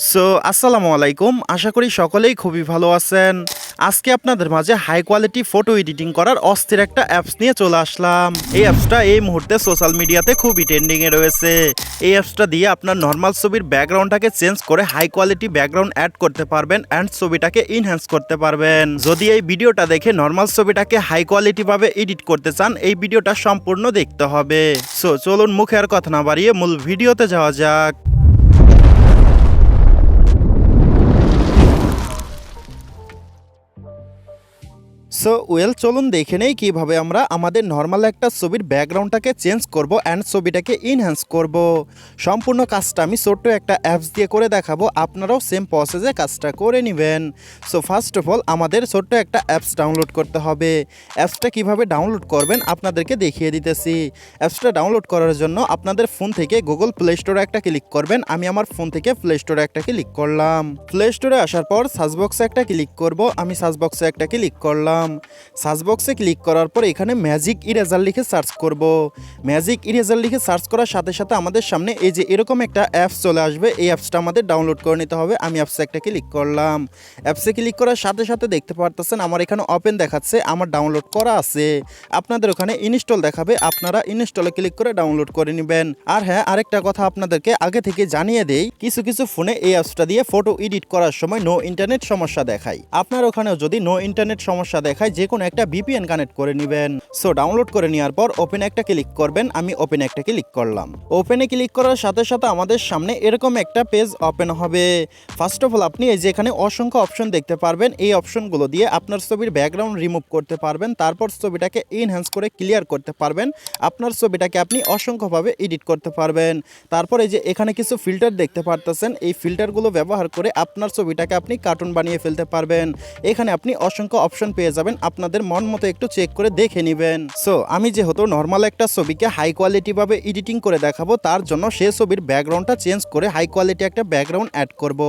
আসসালামু আলাইকুম। আশা করি সকলেই খুবই ভালো আছেন। আজকে আপনাদের মাঝে হাই কোয়ালিটি ফটো এডিটিং করার অস্থির একটা অ্যাপস নিয়ে চলে আসলাম। এই অ্যাপসটা এই মুহূর্তে সোশ্যাল মিডিয়াতে খুবই ট্রেন্ডিংয়ে রয়েছে। এই অ্যাপসটা দিয়ে আপনার নর্মাল ছবির ব্যাকগ্রাউন্ডটাকে চেঞ্জ করে হাই কোয়ালিটি ব্যাকগ্রাউন্ড অ্যাড করতে পারবেন অ্যান্ড ছবিটাকে ইনহ্যান্স করতে পারবেন। যদি এই ভিডিওটা দেখে নর্মাল ছবিটাকে হাই কোয়ালিটি ভাবে এডিট করতে চান, এই ভিডিওটা সম্পূর্ণ দেখতে হবে। চলুন মুখে আর কথা না বাড়িয়ে মূল ভিডিওতে যাওয়া যাক। চলুন দেখে নেই কিভাবে আমরা আমাদের নর্মাল একটা ছবির ব্যাকগ্রাউন্ডটাকে চেঞ্জ করব অ্যান্ড ছবিটাকে ইনহ্যান্স করব। সম্পূর্ণ কাজটা আমি ছোট্ট একটা অ্যাপস দিয়ে করে দেখাবো, আপনারাও সেম প্রসেসে কাজটা করে নেবেন। ফার্স্ট অফ অল আমাদের ছোট্ট একটা অ্যাপস ডাউনলোড করতে হবে। অ্যাপসটা কিভাবে ডাউনলোড করবেন আপনাদেরকে দেখিয়ে দিতেছি। অ্যাপসটা ডাউনলোড করার জন্য আপনাদের ফোন থেকে গুগল প্লে স্টোরে একটা ক্লিক করবেন। আমি আমার ফোন থেকে প্লে স্টোরে একটা ক্লিক করলাম। প্লে স্টোরে আসার পর সার্চ বক্সে একটা ক্লিক করব। আমি সার্চ বক্সে একটা ক্লিক করলাম। সার্চ বক্সে ক্লিক করার পর এখানে ম্যাজিক ইরেজার লিখে সার্চ করব। ম্যাজিক ইরেজার লিখে সার্চ করার সাথে সাথে আমাদের সামনে এই যে এরকম একটা অ্যাপস চলে আসবে। এই অ্যাপসটা আমাদের ডাউনলোড করে নিতে হবে। আমি অ্যাপসে একটা ক্লিক করলাম। অ্যাপসে ক্লিক করার সাথে সাথে দেখতে পারতেছেন আমার এখানে ওপেন দেখাচ্ছে, আমার ডাউনলোড করা আছে। আপনাদের ওখানে ইনস্টল দেখাবে, আপনারা ইনস্টলে ক্লিক করে ডাউনলোড করে নেবেন। আর হ্যাঁ, আরেকটা কথা আপনাদেরকে আগে থেকে জানিয়ে দেই, কিছু কিছু ফোনে এই অ্যাপসটা দিয়ে ফটো এডিট করার সময় নো ইন্টারনেট সমস্যা দেখায়। আপনার ওখানেও যদি নো ইন্টারনেট সমস্যা দেখায় যে কোনো একটা ভিপিএন কানেক্ট করে নেবেন। ডাউনলোড করে নেওয়ার পর ওপেন একটা ক্লিক করবেন। আমি ওপেন একটা ক্লিক করলাম। ওপেনে ক্লিক করার সাথে সাথে আমাদের সামনে এরকম একটা পেজ ওপেন হবে। ফার্স্ট অফ অল আপনি এই যে এখানে অসংখ্য অপশন দেখতে পারবেন। এই অপশনগুলো দিয়ে আপনার ছবির ব্যাকগ্রাউন্ড রিমুভ করতে পারবেন, তারপর ছবিটাকে এনহ্যান্স করে ক্লিয়ার করতে পারবেন। আপনার ছবিটাকে আপনি অসংখ্যভাবে এডিট করতে পারবেন। তারপর এই যে এখানে কিছু ফিল্টার দেখতে পারতেছেন, এই ফিল্টারগুলো ব্যবহার করে আপনার ছবিটাকে আপনি কার্টুন বানিয়ে ফেলতে পারবেন। এখানে আপনি অসংখ্য অপশন পেয়ে যাবেন, আপনাদের মন মতো একটু চেক করে দেখে নেবেন। আমি যেহেতু নর্মাল একটা ছবিকে হাই কোয়ালিটি ভাবে এডিটিং করে দেখাবো, তার জন্য সেই ছবির ব্যাকগ্রাউন্ডটা চেঞ্জ করে হাই কোয়ালিটি একটা ব্যাকগ্রাউন্ড অ্যাড করব।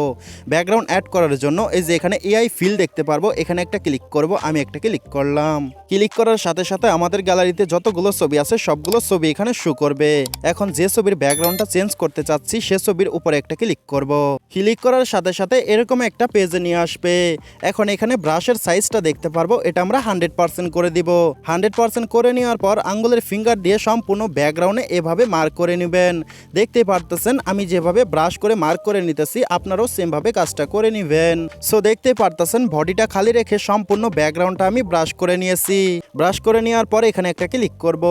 ব্যাকগ্রাউন্ড অ্যাড করার জন্য এই যে এখানে এআই ফিল দেখতে পারবো, এখানে একটা ক্লিক করব। আমি একটা ক্লিক করলাম। ক্লিক করার সাথে সাথে আমাদের গ্যালারিতে যতগুলো ছবি আছে সবগুলো ছবি এখানে শো করবে। এখন যে ছবির ব্যাকগ্রাউন্ডটা চেঞ্জ করতে চাচ্ছি সে ছবির উপরে একটা ক্লিক করব। ক্লিক করার সাথে সাথে এরকম একটা পেজে নিয়ে আসবে। এখন এখানে ব্রাশের সাইজটা দেখতে পারবো, এটা আমরা 100% করে দিব। 100% করে নেওয়ার পর আঙ্গুলের ফিঙ্গার দিয়ে সম্পূর্ণ ব্যাকগ্রাউন্ডে এভাবে মার্ক করে নেবেন। দেখতে পারতেছেন আমি যেভাবে ব্রাশ করে মার্ক করে নিতেছি, আপনারাও সেম ভাবে কাজটা করে নেবেন। দেখতে পারতেছেন বডিটা খালি রেখে সম্পূর্ণ ব্যাকগ্রাউন্ডটা আমি ব্রাশ করে নিয়েছি। ব্রাশ করে নেওয়ার পর এখানে একটা ক্লিক করব।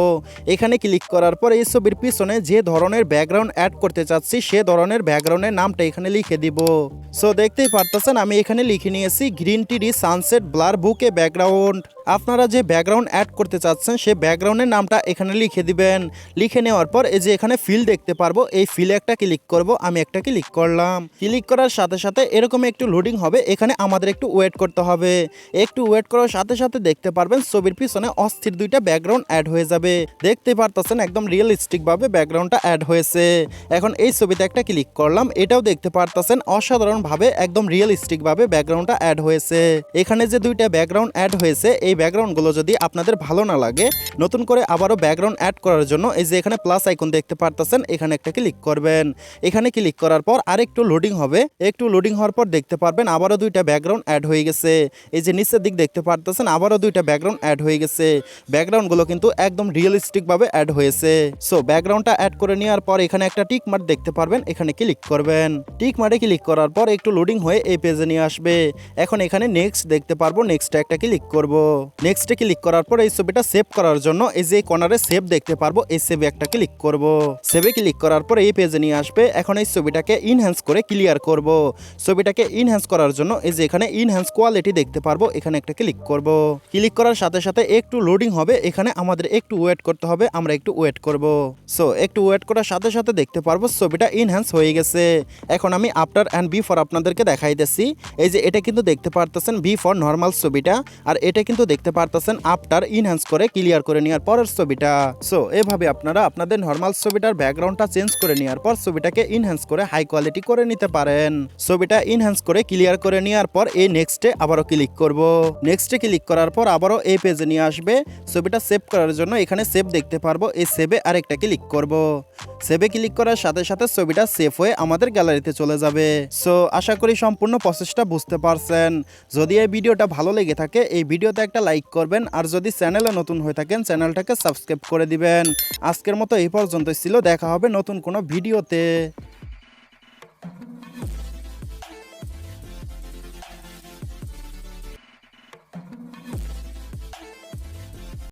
এখানে ক্লিক করার পর এই ছবির পিছনে যে ধরনের ব্যাকগ্রাউন্ড অ্যাড করতে চাচ্ছি সে ধরনের ব্যাকগ্রাউন্ডের নামটা এখানে লিখে দিব। দেখতেই পারতেছেন আমি এখানে লিখে নিয়েছি গ্রিন টি সানসেট ব্লার বুকে ব্যাকগ্রাউন্ড। আপনারা যে ব্যাকগ্রাউন্ড অ্যাড করতে চাচ্ছেন সে ব্যাকগ্রাউন্ডের নামটা এখানে লিখে দিবেন। লিখে নেওয়ার পর এই যে এখানে ফিল দেখতে পারবো, এই ফিলে একটা ক্লিক করব। আমি একটা ক্লিক করলাম। ক্লিক করার সাথে সাথে এরকম একটু লোডিং হবে, এখানে আমাদের একটু ওয়েট করতে হবে। একটু ওয়েট করার সাথে সাথে দেখতে পারবেন ছবির পিছনে অস্থির দুইটা ব্যাকগ্রাউন্ড অ্যাড হয়ে যাবে। দেখতে পারতেছেন একদম রিয়েলিস্টিক ভাবে ব্যাকগ্রাউন্ডটা অ্যাড হয়েছে। এখন এই ছবিতে একটা ক্লিক করলাম, এটাও দেখতে পারতেছেন অসাধারণ ভাবে একদম রিয়েলিস্টিক ভাবে ব্যাকগ্রাউন্ডটা অ্যাড হয়েছে। এখানে যে দুইটা ব্যাকগ্রাউন্ড অ্যাড হয়েছে, এই ব্যাকগ্রাউন্ডগুলো যদি আপনাদের ভালো না লাগে, নতুন করে আবারও ব্যাকগ্রাউন্ড অ্যাড করার জন্য এই যে এখানে প্লাস আইকন দেখতে পারতেছেন, এখানে একটা ক্লিক করবেন। এখানে ক্লিক করার পর আরেকটু লোডিং হবে। একটু লোডিং হওয়ার পর দেখতে পারবেন আবারও দুইটা ব্যাকগ্রাউন্ড অ্যাড হয়ে গেছে। এই যে নিচের দিক দেখতে পারতেছেন আবারও দুইটা ব্যাকগ্রাউন্ড অ্যাড হয়ে গেছে। ব্যাকগ্রাউন্ডগুলো কিন্তু একদম রিয়েলিস্টিক ভাবে অ্যাড হয়েছে। ব্যাকগ্রাউন্ডটা অ্যাড করে নেওয়ার পর এখানে একটা টিক মার্ক দেখতে পারবেন, এখানে ক্লিক করবেন। টিক মার্কে ক্লিক করার পর একটু লোডিং হয়ে এই পেজে নিয়ে আসবে। এখন এখানে নেক্সট দেখতে পারবো, নেক্সটে একটা ক্লিক করব। নেক্সটে ক্লিক করার পর এই ছবিটা সেভ করার জন্য এই যে কর্নারে সেভ দেখতে পারবো, এই সেভে একটা ক্লিক করব। সেভে ক্লিক করার পর এই পেজে নিয়ে আসবে। এখন এই ছবিটাকে ইনহ্যান্স করে ক্লিয়ার করব। ছবিটাকে ইনহ্যান্স করার জন্য এই যে এখানে ইনহ্যান্স কোয়ালিটি দেখতে পারবো, এখানে একটা ক্লিক করব। ক্লিক করার সাথে সাথে একটু লোডিং হবে, এখানে আমাদের একটু ওয়েট করতে হবে, আমরা একটু ওয়েট করব। একটু ওয়েট করার সাথে সাথে দেখতে পারবো ছবিটা ইনহ্যান্স হয়ে গেছে। এখন আমি আফটার অ্যান্ড বিফোর আপনাদেরকে দেখাইতেছি। এই যে এটা কিন্তু দেখতে পারতেছেন বিফোর নর্মাল ছবিটা, আর এটা কিন্তু দেখতে পারতেছেন আফটার ইনহ্যান্স করে ক্লিয়ার করে নেওয়ার পরের ছবিটা। সো এভাবে আপনারা আপনাদের নর্মাল ছবিটার ব্যাকগ্রাউন্ডটা চেঞ্জ করে নেওয়ার পর ছবিটাকে ইনহ্যান্স করে হাই কোয়ালিটি করে নিতে পারেন। ছবিটা ইনহ্যান্স করে ক্লিয়ার করে নেওয়ার পর এই নেক্সটে আবারও ক্লিক করব। নেক্সটে ক্লিক করার পর আবারও এই পেজে নিয়ে আসবে। ছবিটা সেভ করার জন্য এখানে সেভ দেখতে পারবো, এই সেভে আরেকটা ক্লিক করব। সেভে ক্লিক করার সাথে সাথে ছবিটা সেভ হয়ে আমাদের গ্যালারিতে চলে যাবে। সো আশা করি সম্পূর্ণ প্রসেসটা বুঝতে পারছেন। যদি এই ভিডিওটা ভালো লেগে থাকে এই ভিডিওতে একটা লাইক করবেন, আর যদি চ্যানেলে নতুন হয়ে থাকেন চ্যানেলটাকে সাবস্ক্রাইব করে দিবেন। আজকের মতো এই পর্যন্তই ছিল, দেখা হবে নতুন কোনো ভিডিওতে।